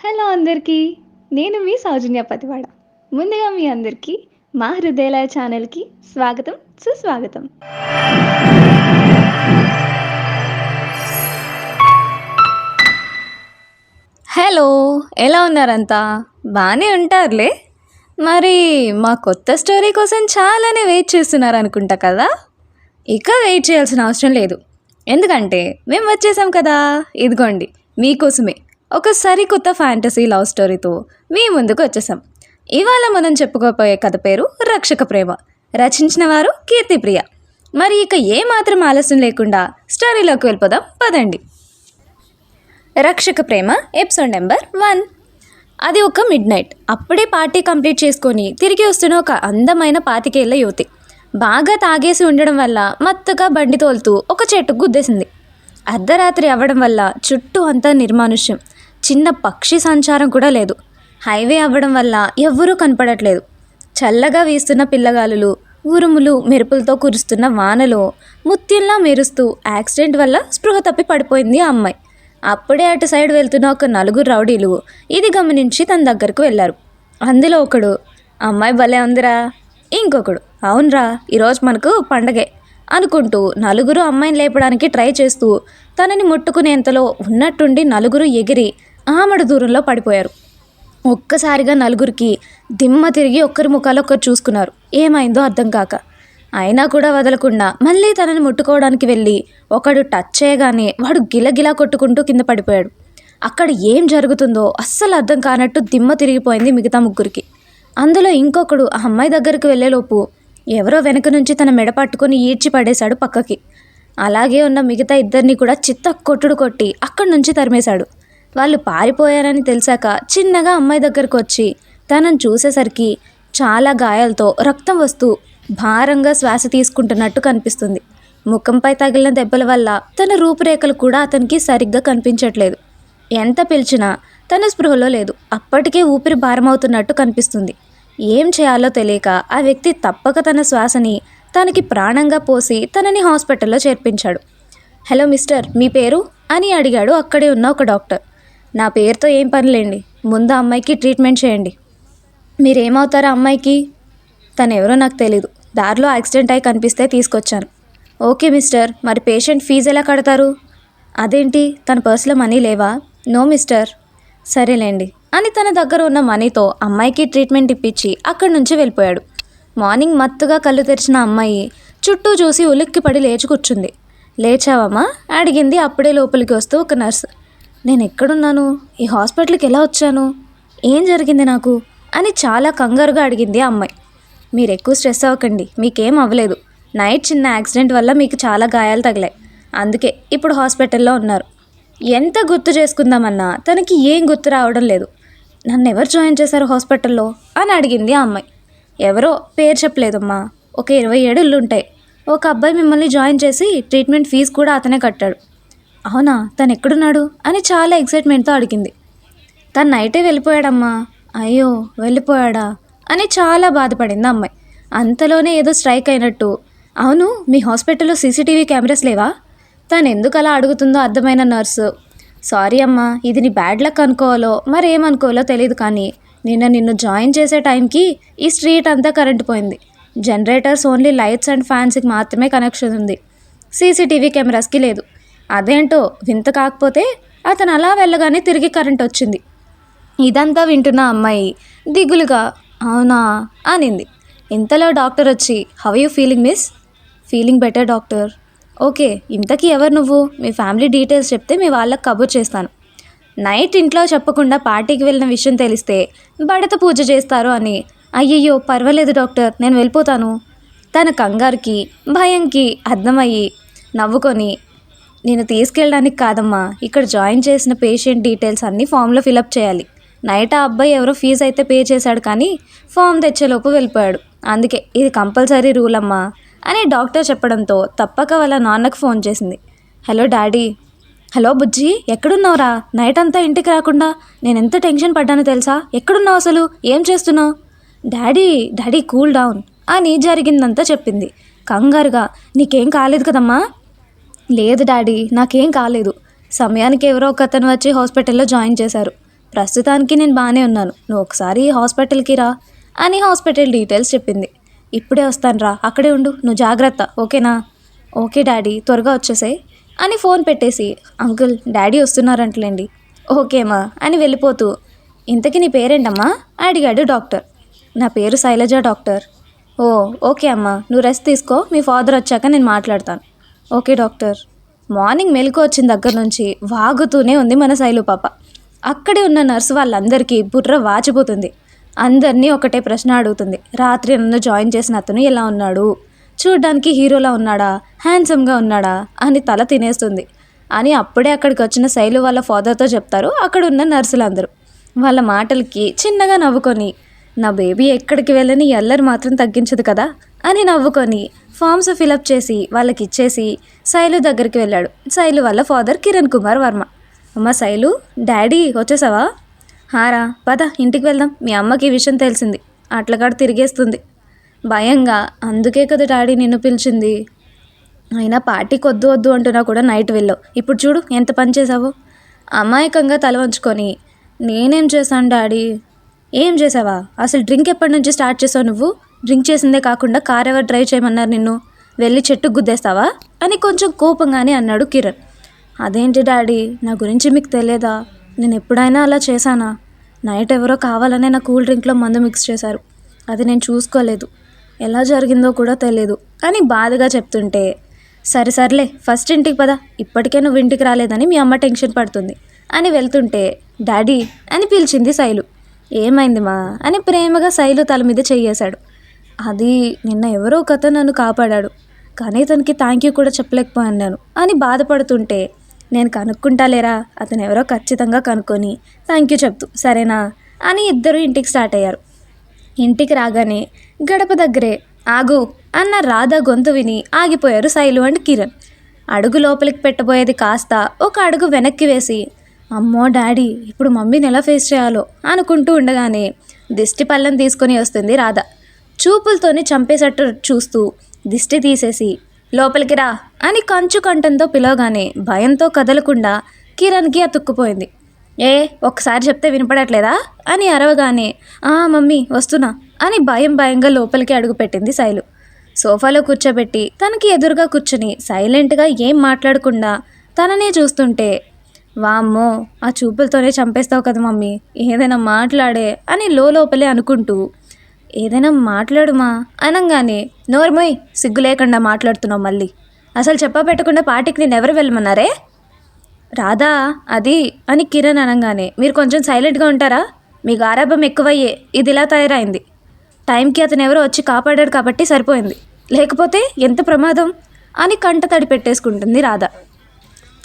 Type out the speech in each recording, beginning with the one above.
Hello అందరికీ. నేను మీ సౌజన్య పతివాడ. ముందుగా మీ అందరికీ మా హృదయాలయ ఛానల్‌కి స్వాగతం, సుస్వాగతం. హలో! ఎలా ఉన్నారంతా? బానే ఉంటారులే. మరి మా కొత్త స్టోరీ కోసం చాలానే వెయిట్ చేస్తున్నారనుకుంటా కదా? ఇక వెయిట్ చేయాల్సిన అవసరం లేదు. ఎందుకంటే మేము వచ్చేసాం కదా! ఇదిగోండి మీకోసమే ఒక సరికొత్త ఫ్యాంటసీ లవ్ స్టోరీతో మీ ముందుకు వచ్చేసాం. ఇవాళ మనం చెప్పుకోబోయే కథ పేరు రక్షక ప్రేమ. రచించిన వారు కీర్తిప్రియ. మరి ఇక ఏమాత్రం ఆలస్యం లేకుండా స్టోరీలోకి వెళ్ళిపోదాం పదండి. రక్షక ప్రేమ ఎపిసోడ్ నెంబర్ 1. అది ఒక మిడ్ నైట్. అప్పుడే పార్టీ కంప్లీట్ చేసుకొని తిరిగి వస్తున్న ఒక అందమైన 25 ఏళ్ల యువతి బాగా తాగేసి ఉండడం వల్ల మత్తుగా బండి తోలుతూ ఒక చెట్టుకు గుద్దేసింది. అర్ధరాత్రి అవ్వడం వల్ల చుట్టూ అంతా నిర్మానుష్యం. చిన్న పక్షి సంచారం కూడా లేదు. హైవే అవ్వడం వల్ల ఎవ్వరూ కనపడట్లేదు. చల్లగా వీస్తున్న పిల్లగాలులు, ఉరుములు, మెరుపులతో కురుస్తున్న వానలో ముత్యంలా మెరుస్తూ యాక్సిడెంట్ వల్ల స్పృహ తప్పి పడిపోయింది ఆ అమ్మాయి. అప్పుడే అటు సైడ్ వెళ్తున్న ఒక 4 రౌడీలు ఇది గమనించి తన దగ్గరకు వెళ్ళారు. అందులో ఒకడు, అమ్మాయి భలే ఉందిరా. ఇంకొకడు, అవునరా ఈరోజు మనకు పండగే అనుకుంటూ 4 అమ్మాయిని లేపడానికి ట్రై చేస్తూ తనని ముట్టుకునేంతలో ఉన్నట్టుండి 4 ఎగిరి ఆమడ దూరంలో పడిపోయారు. ఒక్కసారిగా 4కి దిమ్మ తిరిగి ఒకరి ముఖాలు ఒకరు చూసుకున్నారు. ఏమైందో అర్థం కాక. అయినా కూడా వదలకుండా మళ్ళీ తనని ముట్టుకోవడానికి వెళ్ళి ఒకడు టచ్ చేయగానే వాడు గిలగిలా కొట్టుకుంటూ కింద పడిపోయాడు. అక్కడ ఏం జరుగుతుందో అస్సలు అర్థం కానట్టు దిమ్మ తిరిగిపోయింది మిగతా 3కి. అందులో ఇంకొకడు ఆ అమ్మాయి దగ్గరికి వెళ్ళేలోపు ఎవరో వెనక నుంచి తన మెడ పట్టుకొని ఈడ్చి పడేశాడు పక్కకి. అలాగే ఉన్న మిగతా 2ని కూడా చిత్త కొట్టుడు కొట్టి అక్కడి నుంచి తరిమేశాడు. వాళ్ళు పారిపోయారని తెలిసాక చిన్నగా అమ్మాయి దగ్గరకు వచ్చి తనను చూసేసరికి చాలా గాయాలతో రక్తం వస్తూ భారంగా శ్వాస తీసుకుంటున్నట్టు కనిపిస్తుంది. ముఖంపై తగిలిన దెబ్బల వల్ల తన రూపురేఖలు కూడా అతనికి సరిగ్గా కనిపించట్లేదు. ఎంత పిలిచినా తన స్పృహలో లేదు. అప్పటికే ఊపిరి భారమవుతున్నట్టు కనిపిస్తుంది. ఏం చేయాలో తెలియక ఆ వ్యక్తి తప్పక తన శ్వాసని తనకి ప్రాణంగా పోసి తనని హాస్పిటల్లో చేర్పించాడు. హలో మిస్టర్, మీ పేరు అని అడిగాడు అక్కడే ఉన్న ఒక డాక్టర్. నా పేరుతో ఏం పనిలేండి, ముందు అమ్మాయికి ట్రీట్మెంట్ చేయండి. మీరేమవుతారా అమ్మాయికి? తనెవరో నాకు తెలీదు, దారిలో యాక్సిడెంట్ అయి కనిపిస్తే తీసుకొచ్చాను. ఓకే మిస్టర్, మరి పేషెంట్ ఫీజు ఎలా కడతారు? అదేంటి, తన పర్సులో మనీ లేవా? No mister. సరేలేండి అని తన దగ్గర ఉన్న మనీతో అమ్మాయికి ట్రీట్మెంట్ ఇప్పించి అక్కడి నుంచి వెళ్ళిపోయాడు. మార్నింగ్ మత్తుగా కళ్ళు తెరిచిన అమ్మాయి చుట్టూ చూసి ఉలిక్కిపడి లేచి కూర్చుంది. లేచావమ్మా అడిగింది అప్పుడే లోపలికి వస్తూ ఒక నర్స్. నేను ఎక్కడున్నాను? ఈ హాస్పిటల్కి ఎలా వచ్చాను? ఏం జరిగింది నాకు అని చాలా కంగారుగా అడిగింది ఆ అమ్మాయి. మీరు ఎక్కువ స్ట్రెస్ అవ్వకండి, మీకేం అవ్వలేదు. నైట్ చిన్న యాక్సిడెంట్ వల్ల మీకు చాలా గాయాలు తగిలాయి, అందుకే ఇప్పుడు హాస్పిటల్లో ఉన్నారు. ఎంత గుర్తు చేసుకుందామన్నా తనకి ఏం గుర్తు రావడం లేదు. నన్ను ఎవరు జాయిన్ చేశారు హాస్పిటల్లో అని అడిగింది ఆ అమ్మాయి. ఎవరో పేరు చెప్పలేదమ్మా, ఒక 27 ఇళ్ళు ఉంటాయి. ఒక అబ్బాయి మిమ్మల్ని జాయిన్ చేసి ట్రీట్మెంట్ ఫీజు కూడా అతనే కట్టాడు. అవునా, తను ఎక్కడున్నాడు అని చాలా ఎక్సైట్మెంట్తో అడిగింది. తను నైటే వెళ్ళిపోయాడమ్మా. అయ్యో వెళ్ళిపోయాడా అని చాలా బాధపడింది అమ్మాయి. అంతలోనే ఏదో స్ట్రైక్ అయినట్టు, అవును మీ హాస్పిటల్లో సీసీటీవీ కెమెరాస్ లేవా? తను ఎందుకు అలా అడుగుతుందో అర్థమైన నర్సు, సారీ అమ్మా, ఇది నీ బ్యాడ్ లక్ అనుకోవాలో మరేమనుకోవాలో తెలియదు, కానీ నిన్ను జాయిన్ చేసే టైంకి ఈ స్ట్రీట్ అంతా కరెంటు పోయింది. జనరేటర్స్ ఓన్లీ లైట్స్ అండ్ ఫ్యాన్స్కి మాత్రమే కనెక్షన్ ఉంది, సీసీటీవీ కెమెరాస్కి లేదు. అదేంటో వింత. కాకపోతే అతను అలా వెళ్ళగానే తిరిగి కరెంట్ వచ్చింది. ఇదంతా వింటున్న అమ్మాయి దిగులుగా అవునా అనింది. ఇంతలో డాక్టర్ వచ్చి, how you feeling miss? Feeling better doctor. Okay, ఇంతకీ ఎవరు నువ్వు? మీ ఫ్యామిలీ డీటెయిల్స్ చెప్తే మీ వాళ్ళకి కబుర్ చేస్తాను. నైట్ ఇంట్లో చెప్పకుండా పార్టీకి వెళ్ళిన విషయం తెలిస్తే బడత పూజ చేస్తారు అని. అయ్యయ్యో పర్వాలేదు డాక్టర్, నేను వెళ్ళిపోతాను. తన కంగారుకి భయంకి అర్థమయ్యి నవ్వుకొని, నేను తీసుకెళ్ళడానికి కాదమ్మా, ఇక్కడ జాయిన్ చేసిన పేషెంట్ డీటెయిల్స్ అన్నీ ఫామ్లో ఫిలప్ చేయాలి. నైట్ ఆ అబ్బాయి ఎవరో ఫీజు అయితే పే చేశాడు, కానీ ఫామ్ తెచ్చేలోపు వెళ్ళిపోయాడు. అందుకే ఇది కంపల్సరీ రూల్ అమ్మా అని డాక్టర్ చెప్పడంతో తప్పక వాళ్ళ నాన్నకు ఫోన్ చేసింది. Hello daddy. హలో బుజ్జి, ఎక్కడున్నావురా? నైట్ అంతా ఇంటికి రాకుండా నేను ఎంత టెన్షన్ పడ్డానో తెలుసా? ఎక్కడున్నావు అసలు? ఏం చేస్తున్నావు? డాడీ కూల్ డౌన్ అని జరిగిందంతా చెప్పింది కంగారుగా. నీకేం కాలేదు కదమ్మా? లేదు డాడీ, నాకేం కాలేదు. సమయానికి ఎవరో ఒక అతను వచ్చి హాస్పిటల్లో జాయిన్ చేశారు. ప్రస్తుతానికి నేను బాగానే ఉన్నాను, నువ్వు ఒకసారి హాస్పిటల్కి రా అని హాస్పిటల్ డీటెయిల్స్ చెప్పింది. ఇప్పుడే వస్తాను రా, అక్కడే ఉండు, నువ్వు జాగ్రత్త, ఓకేనా? ఓకే డాడీ, త్వరగా వచ్చేసాయి అని ఫోన్ పెట్టేసి అంకుల్ డాడీ వస్తున్నారంటలేండి. ఓకేమా అని వెళ్ళిపోతూ ఇంతకీ నీ పేరేంటమ్మా అడిగాడు డాక్టర్. నా పేరు శైలజ డాక్టర్. ఓ ఓకే అమ్మా, నువ్వు రెస్ట్ తీసుకో, మీ ఫాదర్ వచ్చాక నేను మాట్లాడతాను. Okay doctor. మార్నింగ్ మెలకు వచ్చిన దగ్గర నుంచి వాగుతూనే ఉంది మన శైలు పాప. అక్కడే ఉన్న నర్సు వాళ్ళందరికీ బుర్ర వాచిపోతుంది. అందరినీ ఒకటే ప్రశ్న అడుగుతుంది. రాత్రి నన్ను జాయిన్ చేసిన అతను ఎలా ఉన్నాడు, చూడ్డానికి హీరోలా ఉన్నాడా, హ్యాండ్సమ్గా ఉన్నాడా అని తల తినేస్తుంది అని అప్పుడే అక్కడికి వచ్చిన శైలు వాళ్ళ ఫాదర్తో చెప్తారు అక్కడ ఉన్న నర్సులందరూ. వాళ్ళ మాటలకి చిన్నగా నవ్వుకొని నా బేబీ ఎక్కడికి వెళ్ళని ఎల్లరి మాత్రం తగ్గించదు కదా అని నవ్వుకొని ఫామ్స్ ఫిలప్ చేసి వాళ్ళకి ఇచ్చేసి శైలు దగ్గరికి వెళ్ళాడు. శైలు వాళ్ళ ఫాదర్ కిరణ్ కుమార్ వర్మ. అమ్మ శైలు, డాడీ వచ్చేసావా? హారా పద ఇంటికి వెళ్దాం, మీ అమ్మకి ఈ విషయం తెలిసింది, అట్లకాడ తిరిగేస్తుంది భయంగా. అందుకే కదా డాడీ నిన్ను పిలిచింది. అయినా పార్టీకి వద్దు వద్దు అంటున్నా కూడా నైట్ వెళ్ళావు, ఇప్పుడు చూడు ఎంత పని చేసావో. అమాయకంగా తల వంచుకొని నేనేం చేశాను డాడీ? ఏం చేసావా? అసలు డ్రింక్ ఎప్పటి నుంచి స్టార్ట్ చేసావు నువ్వు? డ్రింక్ చేసిందే కాకుండా కార్ ఎవరు డ్రైవ్ చేయమన్నారు నిన్ను? వెళ్ళి చెట్టుకు గుద్దేస్తావా అని కొంచెం కోపంగానే అన్నాడు కిరణ్. అదేంటి డాడీ, నా గురించి మీకు తెలియదా? నేను ఎప్పుడైనా అలా చేశానా? నైట్ ఎవరో కావాలనే నా కూల్ డ్రింక్లో మందు మిక్స్ చేశారు, అది నేను చూసుకోలేదు, ఎలా జరిగిందో కూడా తెలియదు అని బాధగా చెప్తుంటే సరే సర్లే ఫస్ట్ ఇంటికి పద, ఇప్పటికే నువ్వు ఇంటికి రాలేదని మీ అమ్మ టెన్షన్ పడుతుంది అని వెళ్తుంటే డాడీ అని పిలిచింది శైలు. ఏమైంది మా అని ప్రేమగా శైలు తల మీద చెయ్యేశాడు. అది నిన్న ఎవరో కథ నన్ను కాపాడాడు, కానీ తనకి థ్యాంక్ యూ కూడా చెప్పలేకపోయాను నేను అని బాధపడుతుంటే నేను కనుక్కుంటాలేరా, అతను ఎవరో ఖచ్చితంగా కనుక్కొని థ్యాంక్ యూ చెప్తూ సరేనా అని ఇద్దరు ఇంటికి స్టార్ట్ అయ్యారు. ఇంటికి రాగానే గడప దగ్గరే ఆగు అన్న రాధ గొంతు విని ఆగిపోయారు శైలు అండ్ కిరణ్. అడుగు లోపలికి పెట్టబోయేది కాస్త ఒక అడుగు వెనక్కి వేసి అమ్మో డాడీ ఇప్పుడు మమ్మీని ఎలా ఫేస్ చేయాలో అనుకుంటూ ఉండగానే దిష్టి పళ్ళం తీసుకొని వస్తుంది రాధ. చూపులతోని చంపేసట్టు చూస్తూ దిష్టి తీసేసి లోపలికి రా అని కంచు కంఠంతో పిలవగానే భయంతో కదలకుండా కిరణ్కి అతుక్కుపోయింది. ఏ ఒక్కసారి చెప్తే వినపడట్లేదా అని అరవగానే మమ్మీ వస్తున్నా అని భయంగా లోపలికి అడుగుపెట్టింది శైలు. సోఫాలో కూర్చోబెట్టి తనకి ఎదురుగా కూర్చుని సైలెంట్గా ఏం మాట్లాడకుండా తననే చూస్తుంటే వామ్మో ఆ చూపులతోనే చంపేస్తావు కదా మమ్మీ, ఏదైనా మాట్లాడే అని లోపలే అనుకుంటూ ఏదైనా మాట్లాడుమా అనగానే నోర్మోయ్, సిగ్గు లేకుండా మాట్లాడుతున్నావు మళ్ళీ, అసలు చెప్పబెట్టకుండా పార్టీకి నేను ఎవరు వెళ్ళమన్నారే? రాధా అది అని కిరణ్ అనగానే మీరు కొంచెం సైలెంట్గా ఉంటారా? మీ గారాబం ఎక్కువయ్యే ఇది ఇలా తయారైంది. టైంకి అతను ఎవరో వచ్చి కాపాడాడు కాబట్టి సరిపోయింది, లేకపోతే ఎంత ప్రమాదం అని కంట తడి పెట్టేసుకుంటుంది రాధ.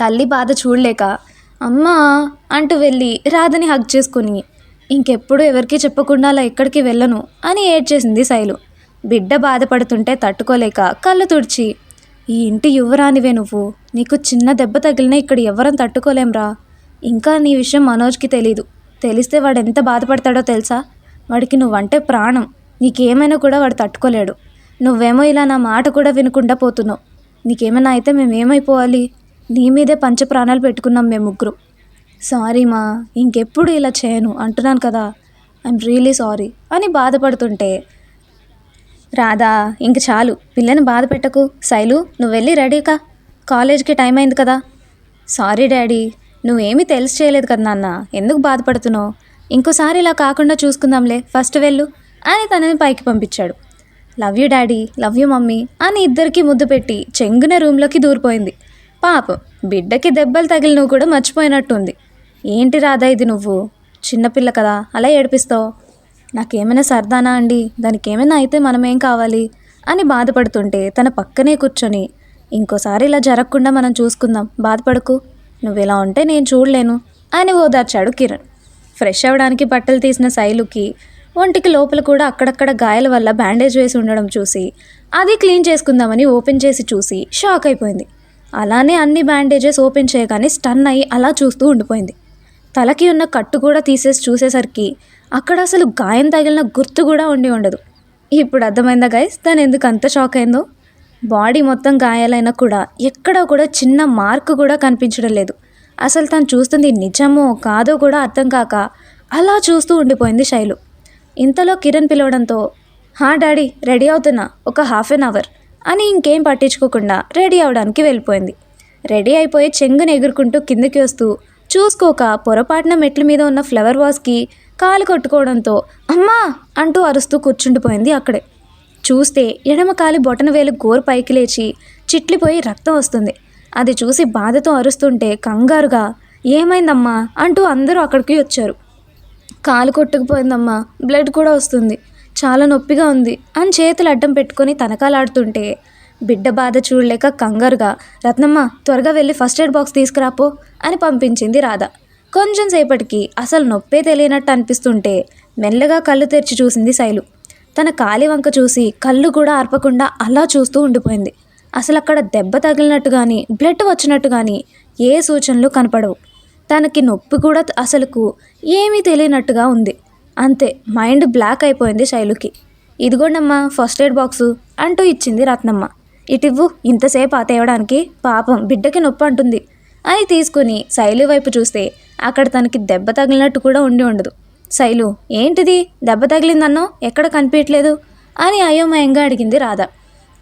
తల్లి బాధ చూడలేక అమ్మా అంటూ వెళ్ళి రాధని హగ్ చేసుకుని ఇంకెప్పుడు ఎవరికీ చెప్పకుండా అలా ఎక్కడికి వెళ్ళను అని ఏడ్చేసింది శైలు. బిడ్డ బాధపడుతుంటే తట్టుకోలేక కళ్ళు తుడిచి ఈ ఇంటి యువరానివే నువ్వు, నీకు చిన్న దెబ్బ తగిలినా ఇక్కడ ఎవరం తట్టుకోలేంరా. ఇంకా నీ విషయం మనోజ్కి తెలీదు, తెలిస్తే వాడు ఎంత బాధపడతాడో తెలుసా? వాడికి నువ్వంటే ప్రాణం, నీకేమైనా కూడా వాడు తట్టుకోలేడు. నువ్వేమో ఇలా నా మాట కూడా వినకుండా పోతున్నావు. నీకేమైనా అయితే మేమేమైపోవాలి? నీ మీదే పంచప్రాణాలు పెట్టుకున్నాం మేము ముగ్గురు. సారీ మా, ఇంకెప్పుడు ఇలా చేయను అంటున్నాను కదా, ఐఎమ్ రియలీ సారీ అని బాధపడుతుంటే రాధా ఇంక చాలు, పిల్లని బాధ పెట్టకు. శైలు నువ్వు వెళ్ళి రెడీకా, కాలేజ్కి టైం అయింది కదా. సారీ డాడీ, నువ్వేమీ తెలిసి చేయలేదు కదా నాన్న, ఎందుకు బాధపడుతున్నావు? ఇంకోసారి ఇలా కాకుండా చూసుకుందాంలే, ఫస్ట్ వెళ్ళు అని తనని పైకి పంపించాడు. Love you daddy, love you mummy అని ఇద్దరికి ముద్దు పెట్టి చెంగున రూమ్లోకి దూరిపోయింది. పాపం బిడ్డకి దెబ్బలు తగిలి నువ్వు కూడా మర్చిపోయినట్టుంది. ఏంటి రాధా ఇది, నువ్వు చిన్నపిల్ల కదా అలా ఏడిపిస్తావు? నాకేమైనా సరదానా అండి, దానికి ఏమైనా అయితే మనమేం కావాలి అని బాధపడుతుంటే తన పక్కనే కూర్చొని ఇంకోసారి ఇలా జరగకుండా మనం చూసుకుందాం, బాధపడకు, నువ్వు ఇలా ఉంటే నేను చూడలేను అని ఓదార్చాడు కిరణ్. ఫ్రెష్ అవ్వడానికి బట్టలు తీసిన శైలుకి ఒంటికి లోపల కూడా అక్కడక్కడ గాయాల వల్ల బ్యాండేజ్ వేసి ఉండడం చూసి అది క్లీన్ చేసుకుందామని ఓపెన్ చేసి చూసి షాక్ అయిపోయింది. అలానే అన్ని బ్యాండేజెస్ ఓపెన్ చేయగానే స్టన్ అయ్యి అలా చూస్తూ ఉండిపోయింది. తలకి ఉన్న కట్టు కూడా తీసేసి చూసేసరికి అక్కడ అసలు గాయం తగిలిన గుర్తు కూడా ఉండి ఉండదు. ఇప్పుడు అర్థమైందా గైస్ తను ఎందుకు అంత షాక్ అయిందో? బాడీ మొత్తం గాయాలైనా కూడా ఎక్కడా కూడా చిన్న మార్క్ కూడా కనిపించడం లేదు. అసలు తను చూస్తుంది నిజమో కాదో కూడా అర్థం కాక అలా చూస్తూ ఉండిపోయింది శైలు. ఇంతలో కిరణ్ పిలవడంతో, హా డాడీ రెడీ అవుతున్నా, ఒక హాఫ్ అన్ అవర్ అని ఇంకేం పట్టించుకోకుండా రెడీ అవడానికి వెళ్ళిపోయింది. రెడీ అయిపోయి చెంగుని ఎగురుకుంటూ కిందకి వస్తూ చూసుకోక పొరపాటున మెట్ల మీద ఉన్న ఫ్లవర్ వాస్కి కాలు కొట్టుకోవడంతో అమ్మా అంటూ అరుస్తూ కూర్చుండిపోయింది అక్కడే. చూస్తే ఎడమ కాలి బొటన వేలు గోరు పైకి లేచి చిట్లిపోయి రక్తం వస్తుంది. అది చూసి బాధతో అరుస్తుంటే కంగారుగా ఏమైందమ్మా అంటూ అందరూ అక్కడికి వచ్చారు. కాలు కొట్టుకుపోయిందమ్మా, బ్లడ్ కూడా వస్తుంది, చాలా నొప్పిగా ఉంది అని చేతులు అడ్డం పెట్టుకొని తనకాలాడుతుంటే బిడ్డ బాధ చూడలేక కంగారుగా రత్నమ్మ త్వరగా వెళ్ళి ఫస్ట్ ఎయిడ్ బాక్స్ తీసుకురాపో అని పంపించింది రాధ. కొంచెం సేపటికి అసలు నొప్పే తెలియనట్టు అనిపిస్తుంటే మెల్లగా కళ్ళు తెరిచి చూసింది శైలు. తన కాలి వంక చూసి కళ్ళు కూడా ఆర్పకుండా అలా చూస్తూ ఉండిపోయింది. అసలు అక్కడ దెబ్బ తగిలినట్టు కానీ బ్లడ్ వచ్చినట్టు కానీ ఏ సూచనలు కనపడవు. తనకి నొప్పి కూడా అసలుకు ఏమీ తెలియనట్టుగా ఉంది. అంతే, మైండ్ బ్లాక్ అయిపోయింది శైలుకి. ఇదిగోండమ్మా ఫస్ట్ ఎయిడ్ బాక్సు అంటూ ఇచ్చింది రత్నమ్మ. ఇటివ్వు, ఇంతసేపు ఆ తేవడానికి, పాపం బిడ్డకి నొప్పి అంటుంది అని తీసుకుని శైలు వైపు చూస్తే అక్కడ తనకి దెబ్బ తగిలినట్టు కూడా ఉండదు. శైలు, ఏంటిది దెబ్బ తగిలిందన్నో ఎక్కడ కనిపించట్లేదు అని అయోమయంగా అడిగింది రాధ.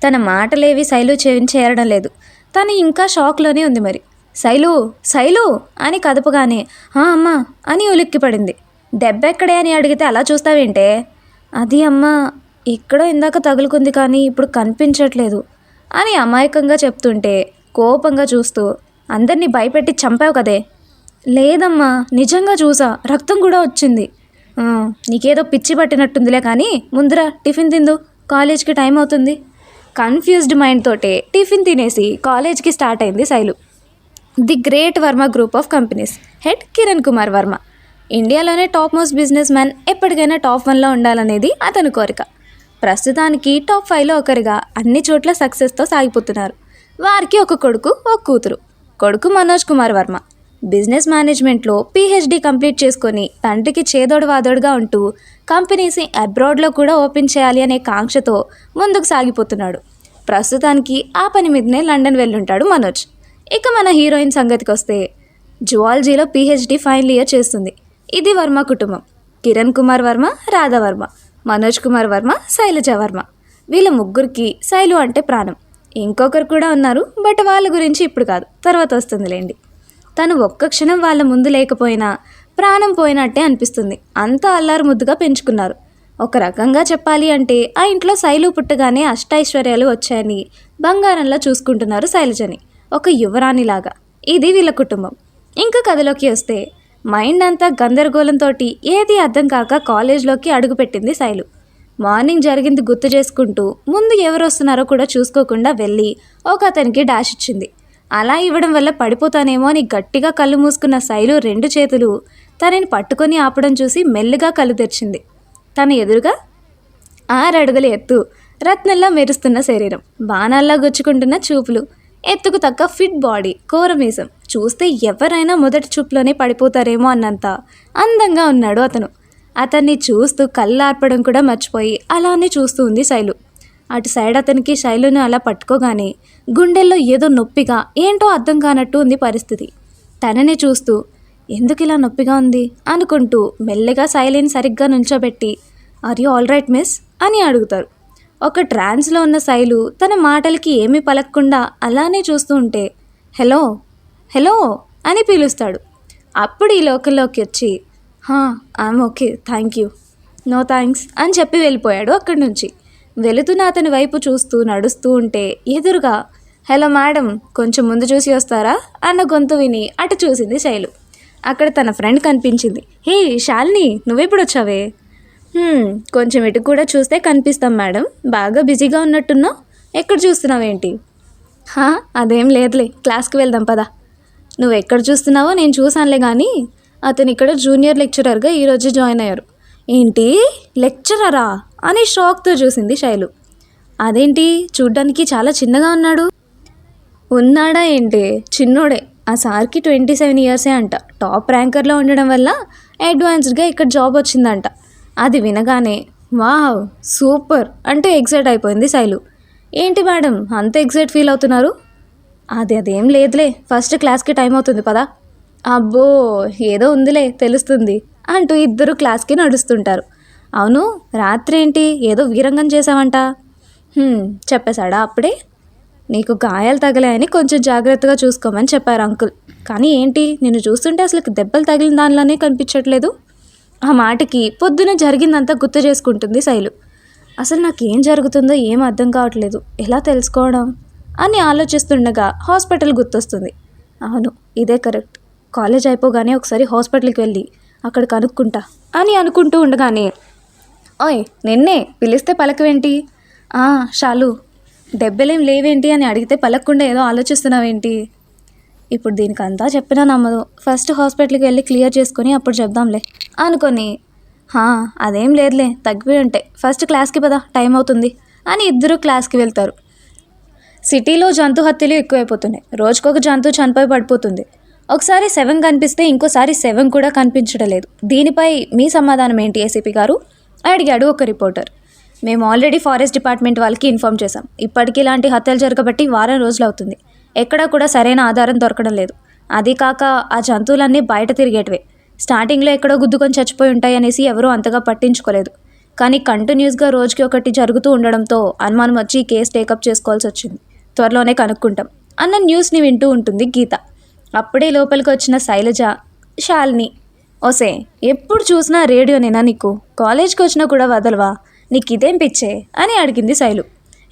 తన మాటలేవి శైలు చెవిని చేరడం లేదు. తను ఇంకా షాక్లోనే ఉంది. మరి శైలు శైలు అని కదపగానే అమ్మా అని ఉలిక్కిపడింది. దెబ్బెక్కడే అని అడిగితే అలా చూస్తావేంటే? అది అమ్మా ఎక్కడో ఇందాక తగులుకుంది కానీ ఇప్పుడు కనిపించట్లేదు అని అమాయకంగా చెప్తుంటే కోపంగా చూస్తూ అందరినీ భయపెట్టి చంపావు కదే. లేదమ్మా నిజంగా చూసా, రక్తం కూడా వచ్చింది. నీకేదో పిచ్చి పట్టినట్టుందిలే కానీ ముందర టిఫిన్ తిందు, కాలేజ్కి టైం అవుతుంది. కన్ఫ్యూజ్డ్ మైండ్ తోటే టిఫిన్ తినేసి కాలేజ్కి స్టార్ట్ అయింది Shailu. The great Varma group of companies head Kiran Kumar Varma. ఇండియాలోనే టాప్ మోస్ట్ బిజినెస్ మ్యాన్, ఎప్పటికైనా టాప్ 1లో ఉండాలనేది అతని కోరిక. ప్రస్తుతానికి టాప్ 5లో ఒకరిగా అన్ని చోట్ల సక్సెస్తో సాగిపోతున్నారు. వారికి ఒక కొడుకు, ఒక కూతురు. కొడుకు మనోజ్ కుమార్ వర్మ బిజినెస్ మేనేజ్మెంట్లో PhD కంప్లీట్ చేసుకొని తండ్రికి చేదోడు వాదోడుగా ఉంటూ కంపెనీస్ని అబ్రాడ్లో కూడా ఓపెన్ చేయాలి అనే కాంక్షతో ముందుకు సాగిపోతున్నాడు. ప్రస్తుతానికి ఆ పని మీదనే లండన్ వెళ్ళుంటాడు మనోజ్. ఇక మన హీరోయిన్ సంగతికి వస్తే జువాలజీలో PhD ఫైనల్ ఇయర్ చేస్తుంది. ఇది వర్మ కుటుంబం. కిరణ్ కుమార్ వర్మ, రాధా వర్మ, మనోజ్ కుమార్ వర్మ, శైలజ వర్మ. వీళ్ళ ముగ్గురికి శైలు అంటే ప్రాణం. ఇంకొకరు కూడా ఉన్నారు, బట్ వాళ్ళ గురించి ఇప్పుడు కాదు, తర్వాత వస్తుందిలేండి. తను ఒక్క క్షణం వాళ్ళ ముందు లేకపోయినా ప్రాణం పోయినట్టే అనిపిస్తుంది. అంతా అల్లారు ముద్దుగా పెంచుకున్నారు. ఒక రకంగా చెప్పాలి అంటే ఆ ఇంట్లో శైలు పుట్టగానే అష్టైశ్వర్యాలు వచ్చాయని బంగారంలా చూసుకుంటున్నారు శైలజని, ఒక యువరాణిలాగా. ఇది వీళ్ళ కుటుంబం. ఇంకా కథలోకి వస్తే మైండ్ అంతా గందరగోళంతో ఏది అర్థం కాక కాలేజ్లోకి అడుగుపెట్టింది శైలు. మార్నింగ్ జరిగింది గుర్తు చేసుకుంటూ ముందు ఎవరు వస్తున్నారో కూడా చూసుకోకుండా వెళ్ళి ఒక అతనికి డాష్ ఇచ్చింది. అలా ఇవ్వడం వల్ల పడిపోతానేమో అని గట్టిగా కళ్ళు మూసుకున్న శైలు 2 చేతులు తనని పట్టుకొని ఆపడం చూసి మెల్లిగా కళ్ళు తెరిచింది. తన ఎదురుగా 6 అడుగుల ఎత్తు, రత్నల్లా మెరుస్తున్న శరీరం, బాణాల్లా గుచ్చుకుంటున్న చూపులు, ఎత్తుకు తగ్గ ఫిట్ బాడీ, కోరమీసం. చూస్తే ఎవరైనా మొదటి చూపులోనే పడిపోతారేమో అన్నంత అందంగా ఉన్నాడు అతను. అతన్ని చూస్తూ కళ్ళార్పడం కూడా మర్చిపోయి అలానే చూస్తూ ఉంది శైలు. అటు సైడ్ అతనికి శైలుని అలా పట్టుకోగానే గుండెల్లో ఏదో నొప్పిగా, ఏంటో అర్థం కానట్టు ఉంది పరిస్థితి. తననే చూస్తూ ఎందుకు ఇలా నొప్పిగా ఉంది అనుకుంటూ మెల్లగా శైలిని సరిగ్గా నుంచోబెట్టి are you all right miss అని అడుగుతారు. ఒక ట్రాన్స్లో ఉన్న శైలు తన మాటలకి ఏమీ పలకకుండా అలానే చూస్తూ ఉంటే హలో హలో అని పిలుస్తాడు. అప్పుడు ఈ లోకంలోకి వచ్చి I'm okay thank you, no thanks అని చెప్పి వెళ్ళిపోయాడు అక్కడి నుంచి. వెళుతున్న అతని వైపు చూస్తూ నడుస్తూ ఉంటే ఎదురుగా హలో మేడం కొంచెం ముందు చూసి వస్తారా అన్న గొంతు విని అటు చూసింది శైలు. అక్కడ తన ఫ్రెండ్ కనిపించింది. హే శాలిని, నువ్వెప్పుడు వచ్చావే? కొంచెం ఇటు కూడా చూస్తే కనిపిస్తాం మేడం, బాగా బిజీగా ఉన్నట్టున్నావు, ఎక్కడ చూస్తున్నావేంటి? అదేం లేదులే, క్లాస్కి వెళ్దాం పదా. నువ్వు ఎక్కడ చూస్తున్నావో నేను చూసానులే కానీ అతను ఇక్కడ జూనియర్ లెక్చరర్గా ఈరోజు జాయిన్ అయ్యారు. ఏంటి లెక్చరరా అని షాక్తో చూసింది శైలు. అదేంటి చూడ్డానికి చాలా చిన్నగా ఉన్నాడు. ఉన్నాడా ఏంటి, చిన్నోడే. ఆ సార్కి 27 ఇయర్సే అంట. టాప్ ర్యాంకర్లో ఉండడం వల్ల అడ్వాన్స్డ్గా ఇక్కడ జాబ్ వచ్చిందంట. అది వినగానే వావ్ సూపర్ అంటూ ఎగ్జైట్ అయిపోయింది శైలు. ఏంటి మేడం అంత ఎగ్జైట్ ఫీల్ అవుతున్నారు? అదేం లేదులే, ఫస్ట్ క్లాస్కి టైం అవుతుంది పదా. అబ్బో, ఏదో ఉందిలే తెలుస్తుంది అంటూ ఇద్దరు క్లాస్కి నడుస్తుంటారు. అవును, రాత్రి ఏంటి ఏదో వీరంగం చేసావంట? చెప్పేశాడా అప్పుడే? నీకు గాయాలు తగిలాయని కొంచెం జాగ్రత్తగా చూసుకోమని చెప్పారు అంకుల్. కానీ ఏంటి, నిన్ను చూస్తుంటే అసలు దెబ్బలు తగిలిన దానిలోనే కనిపించట్లేదు. ఆ మాటకి పొద్దున జరిగిందంతా గుర్తు చేసుకుంటుంది శైలు. అసలు నాకేం జరుగుతుందో ఏం అర్థం కావట్లేదు, ఎలా తెలుసుకోవడం అని ఆలోచిస్తుండగా హాస్పిటల్ గుర్తొస్తుంది. అవును, ఇదే కరెక్ట్. కాలేజ్ అయిపోగానే ఒకసారి హాస్పిటల్కి వెళ్ళి అక్కడ కనుక్కుంటా అని అనుకుంటూ ఉండగానే, ఓయ్ నిన్నే పిలిస్తే పలకవేంటి? షాలు, దెబ్బలేం లేవేంటి అని అడిగితే పలకకుండా ఏదో ఆలోచిస్తున్నావేంటి? ఇప్పుడు దీనికి అంతా చెప్పినా నమ్మదు. ఫస్ట్ హాస్పిటల్కి వెళ్ళి క్లియర్ చేసుకొని అప్పుడు చెప్దాంలే అనుకొని, అదేం లేదులే, తగ్గిపోయి ఉంటాయి, ఫస్ట్ క్లాస్కి పదా, టైం అవుతుంది అని ఇద్దరు క్లాస్కి వెళ్తారు. సిటీలో జంతు హత్యలు ఎక్కువైపోతున్నాయి. రోజుకొక జంతువు చనిపోయి పడిపోతుంది. ఒకసారి 7 కనిపిస్తే ఇంకోసారి 7 కూడా కనిపించడం లేదు. దీనిపై మీ సమాధానం ఏంటి ఏసీపీ గారు అడిగాడు ఒక రిపోర్టర్. మేము ఆల్రెడీ ఫారెస్ట్ డిపార్ట్మెంట్ వాళ్ళకి ఇన్ఫామ్ చేశాం. ఇప్పటికీ ఇలాంటి హత్యలు జరగబట్టి వారం రోజులు అవుతుంది. ఎక్కడా కూడా సరైన ఆధారం దొరకడం లేదు. అది కాక ఆ జంతువులన్నీ బయట తిరిగేటివే. స్టార్టింగ్లో ఎక్కడో గుద్దుకొని చచ్చిపోయి ఉంటాయి అనేసి ఎవరూ అంతగా పట్టించుకోలేదు. కానీ కంటిన్యూస్గా రోజుకి ఒకటి జరుగుతూ ఉండడంతో అనుమానం వచ్చి ఈ కేసు టేకప్ చేసుకోవాల్సి వచ్చింది. త్వరలోనే కనుక్కుంటాం అన్న న్యూస్ని వింటూ ఉంటుంది గీత. అప్పుడే లోపలికి వచ్చిన శైలజ శాలిని, ఓసే ఎప్పుడు చూసినా రేడియోనేనా నీకు? కాలేజ్కి వచ్చినా కూడా వదలవా? నీకు ఇదేం పిచ్చే అని అడిగింది శైలు.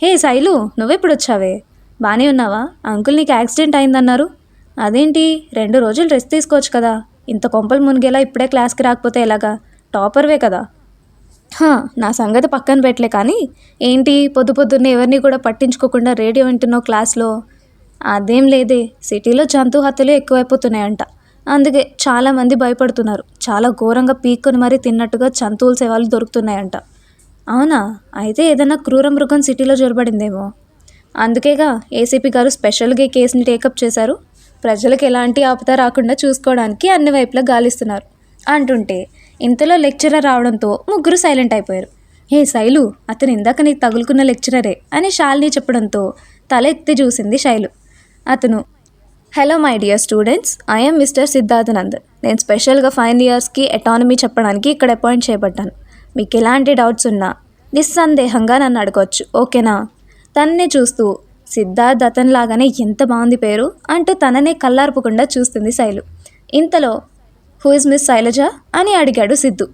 హే శైలు, నువ్వెప్పుడు వచ్చావే? బాగానే ఉన్నావా? అంకుల్ నీకు యాక్సిడెంట్ అయిందన్నారు. అదేంటి 2 రోజులు రెస్ట్ తీసుకోవచ్చు కదా? ఇంత కొంపలు మునిగేలా ఇప్పుడే క్లాస్కి రాకపోతే ఎలాగా? టాపర్వే కదా. నా సంగతి పక్కన పెట్టలే, కానీ ఏంటి పొద్దున్నే ఎవరిని కూడా పట్టించుకోకుండా రేడియో వింటున్నావు క్లాస్లో? అదేం లేదే, సిటీలో జంతు హత్యలు ఎక్కువైపోతున్నాయంట. అందుకే చాలామంది భయపడుతున్నారు. చాలా ఘోరంగా పీక్కొని మరీ తిన్నట్టుగా జంతువుల సేవలు దొరుకుతున్నాయంట. అవునా? అయితే ఏదైనా క్రూర మృగం సిటీలో జొరబడిందేమో. అందుకేగా ఏసీపీ గారు స్పెషల్గా ఈ కేసుని టేకప్ చేశారు. ప్రజలకు ఎలాంటి ఆపద రాకుండా చూసుకోవడానికి అన్ని వైపులా గాలిస్తున్నారు అంటుంటే, ఇంతలో లెక్చరర్ రావడంతో ముగ్గురు సైలెంట్ అయిపోయారు. హే శైలు, అతను ఇందాక నీకు తగులుకున్న లెక్చరరే అని శాలిని చెప్పడంతో తల ఎత్తి చూసింది శైలు. అతను, hello my dear students, I'm mister Siddharthanand. నేను స్పెషల్గా ఫైనల్ ఇయర్స్కి ఎటానమీ చెప్పడానికి ఇక్కడ అపాయింట్ చేయబడ్డాను. మీకు ఎలాంటి డౌట్స్ ఉన్నా నిస్సందేహంగా నన్ను అడగవచ్చు, ఓకేనా? తననే చూస్తూ, సిద్ధార్థ్ అతనిలాగానే ఎంత బాగుంది పేరు అంటూ తననే కల్లార్పకుండా చూస్తుంది శైలు. ఇంతలో హూ ఇస్ మిస్ శైలజ అని అడిగాడు సిద్ధు.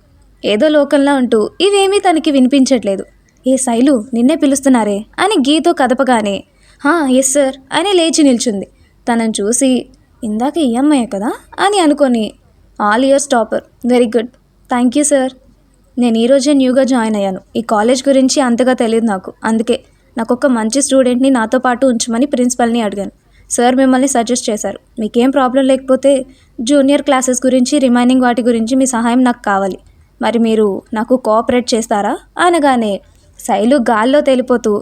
ఏదో లోకంలా ఉంటూ ఇవేమీ తనకి వినిపించట్లేదు. ఏ శైలు, నిన్నే పిలుస్తున్నారే అని గీతో కదపగానే, ఎస్ సార్ అని లేచి నిల్చుంది. తనను చూసి, ఇందాక ఈ అమ్మాయే కదా అని అనుకొని, all years topper, very good, thank you sir. నేను ఈరోజే న్యూగా జాయిన్ అయ్యాను. ఈ కాలేజ్ గురించి అంతగా తెలియదు నాకు. అందుకే నాకు ఒక మంచి స్టూడెంట్ని నాతో పాటు ఉంచమని ప్రిన్సిపల్ని అడిగాను. సార్ మిమ్మల్ని సజెస్ట్ చేశారు. మీకేం ప్రాబ్లం లేకపోతే జూనియర్ క్లాసెస్ గురించి, రిమైనింగ్ వాటి గురించి మీ సహాయం నాకు కావాలి. మరి మీరు నాకు కోఆపరేట్ చేస్తారా అనగానే శైలు గాల్లో తేలిపోతూ,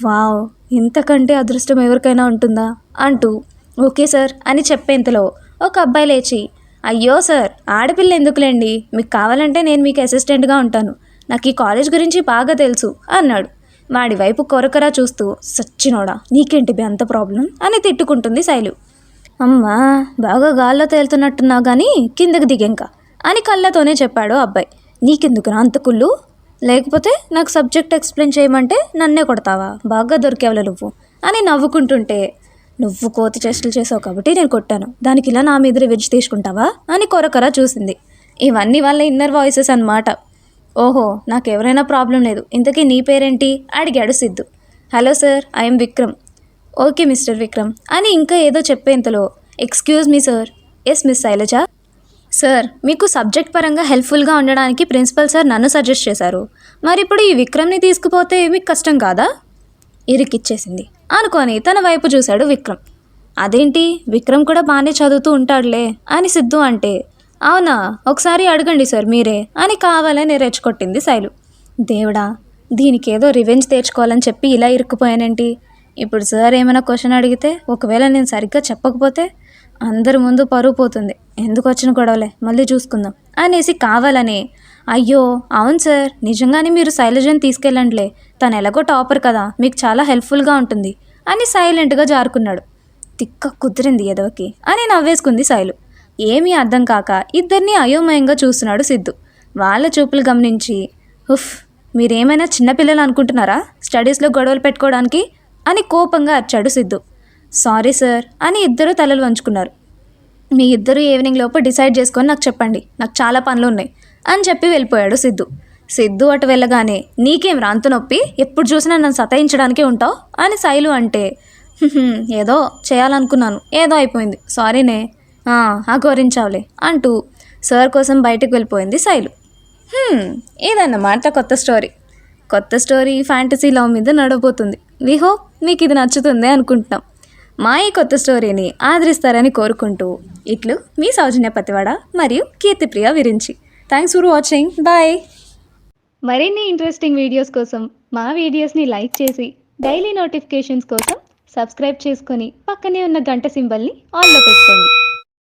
వావ్, ఇంతకంటే అదృష్టం ఎవరికైనా ఉంటుందా అంటూ ఓకే సార్ అని చెప్పేంతలో ఒక అబ్బాయి లేచి, అయ్యో సార్, ఆడపిల్ల ఎందుకులేండి, మీకు కావాలంటే నేను మీకు అసిస్టెంట్గా ఉంటాను. నాకు ఈ కాలేజ్ గురించి బాగా తెలుసు అన్నాడు. వాడి వైపు కొరకరా చూస్తూ, సచ్చినోడా, నీకేంటి అంత ప్రాబ్లం అని తిట్టుకుంటుంది శైలు. అమ్మా, బాగా గాల్లో తేలుతున్నట్టున్నావు కానీ కిందకి దిగేంక అని కళ్ళతోనే చెప్పాడు అబ్బాయి. నీకెందుకురా అంత కుళ్ళు? లేకపోతే నాకు సబ్జెక్ట్ ఎక్స్ప్లెయిన్ చేయమంటే నన్నే కొడతావా? బాగా దొరికేవల నువ్వు అని నవ్వుకుంటుంటే, నువ్వు కోతి చేష్టలు చేసావు కాబట్టి నేను కొట్టాను, దానికి ఇలా నా మీద రివెంజ్ తీసుకుంటావా అని కొరకరా చూసింది. ఇవన్నీ వాళ్ళ ఇన్నర్ వాయిసెస్ అన్నమాట. ఓహో, నాకెవరైనా ప్రాబ్లం లేదు. ఇంతకీ నీ పేరేంటి అడిగాడు Siddhu. Hello sir, I'm Vikram. Okay mister Vikram అని ఇంకా ఏదో చెప్పేంతలో, excuse me sir. Yes miss Sailaja. Sir, మీకు సబ్జెక్ట్ పరంగా హెల్ప్ఫుల్గా ఉండడానికి ప్రిన్సిపల్ సార్ నన్ను సజెస్ట్ చేశారు. మరి ఇప్పుడు ఈ విక్రమ్ని తీసుకుపోతే మీకు కష్టం కాదా? ఇరికిచ్చేసింది అనుకొని తన వైపు చూశాడు విక్రమ్. అదేంటి, విక్రమ్ కూడా బాగానే చదువుతూ ఉంటాడులే అని సిద్ధు అంటే, అవునా, ఒకసారి అడగండి సార్ మీరే అని కావాలని రెచ్చగొట్టింది శైలు. దేవుడా, దీనికి ఏదో రివెంజ్ తెచ్చుకోవాలని చెప్పి ఇలా ఇరుక్కుపోయానేంటి? ఇప్పుడు సార్ ఏమైనా క్వశ్చన్ అడిగితే ఒకవేళ నేను సరిగ్గా చెప్పకపోతే అందరి ముందు పరువు పోతుంది. ఎందుకు వచ్చిన గొడవలే, మళ్ళీ చూసుకుందాం అనేసి కావాలని, అయ్యో అవును సార్, నిజంగానే మీరు శైలజని తీసుకెళ్ళండిలే, తను ఎలాగో టాపర్ కదా, మీకు చాలా హెల్ప్ఫుల్గా ఉంటుంది అని సైలెంట్గా జారుకున్నాడు. తిక్క కుదిరింది ఎదవకి అని నవ్వేసుకుంది శైలు. ఏమీ అర్థం కాక ఇద్దరిని అయోమయంగా చూస్తున్నాడు సిద్ధు. వాళ్ళ చూపులు గమనించి, ఉఫ్, మీరేమైనా చిన్నపిల్లలు అనుకుంటున్నారా స్టడీస్లో గొడవలు పెట్టుకోవడానికి అని కోపంగా అరిచాడు సిద్ధు. సారీ సార్ అని ఇద్దరు తలలు వంచుకున్నారు. మీ ఇద్దరు ఈవినింగ్ లోపు డిసైడ్ చేసుకొని నాకు చెప్పండి, నాకు చాలా పనులు ఉన్నాయి అని చెప్పి వెళ్ళిపోయాడు సిద్ధు. సిద్ధు అటు వెళ్ళగానే, నీకేం రాంత నొప్పి, ఎప్పుడు చూసినా నన్ను సతాయించడానికే ఉంటావు అని శైలు అంటే, ఏదో చేయాలనుకున్నాను, ఏదో అయిపోయింది, సారీనే, అఘోరించావులే అంటూ సార్ కోసం బయటకు వెళ్ళిపోయింది శైలు. ఇదన్నమాట కొత్త స్టోరీ ఫ్యాంటసీ లవ్ మీద నడవబోతుంది. వి హోప్ మీకు ఇది నచ్చుతుంది అనుకుంటున్నాం. మా ఈ కొత్త స్టోరీని ఆదరిస్తారని కోరుకుంటూ ఇట్లు మీ సౌజన్య పతివాడ మరియు Keerthipriya Virinchi. Thanks for watching. Bye. మరిన్ని ఇంట్రెస్టింగ్ వీడియోస్ కోసం మా వీడియోస్ని లైక్ చేసి డైలీ నోటిఫికేషన్స్ కోసం సబ్స్క్రైబ్ చేసుకొని పక్కనే ఉన్న గంట సింబల్ని ఆన్లో పెట్టుకోండి.